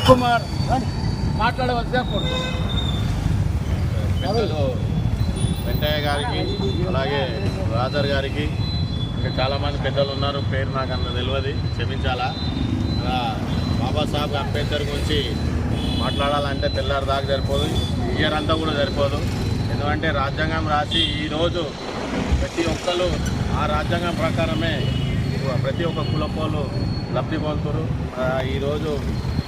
అనిల్ కుమార్ మాట్లాడవలసిగా కోరుతున్నాను. పెద్దలు వెంకయ్య గారికి అలాగే రాజర్ గారికి ఇంకా చాలామంది పెద్దలు ఉన్నారు, పేరు నాకు అంత తెలియదు, క్షమించాలా. అలా బాబాసాహెబ్ అంబేద్కర్ గురించి మాట్లాడాలంటే తెల్లారి దాకా సరిపోదు, ఇయర్ అంతా కూడా సరిపోదు. ఎందుకంటే రాజ్యాంగం రాసి ఈరోజు ప్రతి ఒక్కరు ఆ రాజ్యాంగం ప్రకారమే ప్రతి ఒక్క కులపోలు లబ్ధి పొందుతారు. ఈరోజు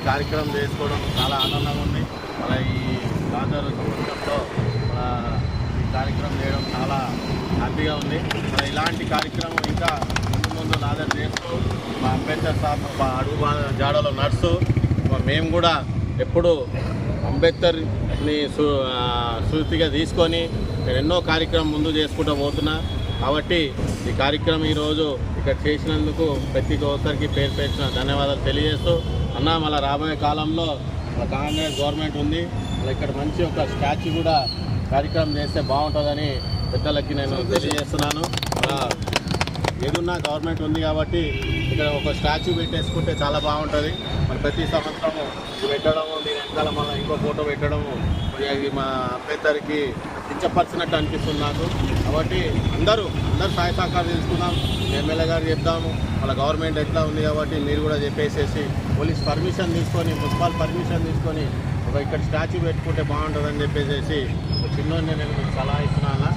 కార్యక్రమం చేసుకోవడం చాలా ఆనందంగా ఉంది. అలా ఈ రాజర్ సంవత్సరంలో ఈ కార్యక్రమం చేయడం చాలా హ్యాపీగా ఉంది. ఇలాంటి కార్యక్రమం ఇంకా ముందు నాదర్ చేస్తూ మా అంబేద్కర్ సాబ్ అడుగు జాడలో నడుస్తూ మేము కూడా ఎప్పుడు అంబేద్కర్ని స్ఫూర్తిగా తీసుకొని నేను ఎన్నో కార్యక్రమం ముందు చేసుకుంటూ పోతున్నా. కాబట్టి ఈ కార్యక్రమం ఈరోజు ఇక్కడ చేసినందుకు ప్రతి ఒక్కరికి పేరు పేర్చిన ధన్యవాదాలు తెలియజేస్తూ, అన్న మళ్ళీ రాబోయే కాలంలో కాంగ్రెస్ గవర్నమెంట్ ఉంది, ఇక్కడ మంచి ఒక స్టాచ్యూ కూడా కార్యక్రమం చేస్తే బాగుంటుందని పెద్దలకి నేను తెలియజేస్తున్నాను. ఏదున్నా గవర్నమెంట్ ఉంది కాబట్టి ఇక్కడ ఒక స్టాచ్యూ పెట్టేసుకుంటే చాలా బాగుంటుంది. మరి ప్రతి సంవత్సరము ఇది పెట్టడము, దీని వెనకాల మళ్ళీ ఇంకో ఫోటో పెట్టడము ఇది మా అంబేద్కర్కి కించపరిచినట్టు అనిపిస్తుంది నాకు. కాబట్టి అందరూ సహాయ సహకారం తీసుకుందాం, ఎమ్మెల్యే గారు చెప్దాము, వాళ్ళ గవర్నమెంట్ ఎట్లా ఉంది కాబట్టి మీరు కూడా చెప్పేసేసి పోలీస్ పర్మిషన్ తీసుకొని మున్సిపల్ పర్మిషన్ తీసుకొని ఇక్కడ స్టాచ్యూ పెట్టుకుంటే బాగుంటుందని చెప్పేసి చిన్నోడిని నేను మీకు సలహా ఇస్తున్నాను.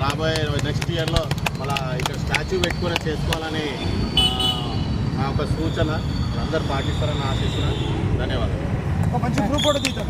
రాబోయే నెక్స్ట్ ఇయర్లో మళ్ళీ ఇక్కడ స్టాచ్యూ పెట్టుకుని చేసుకోవాలని నా ఒక సూచన. అందరూ పాటిస్తారని ఆశిస్తున్నాను. ధన్యవాదాలు. ఒక మంచి గ్రూప్ కూడా తీద్దాం.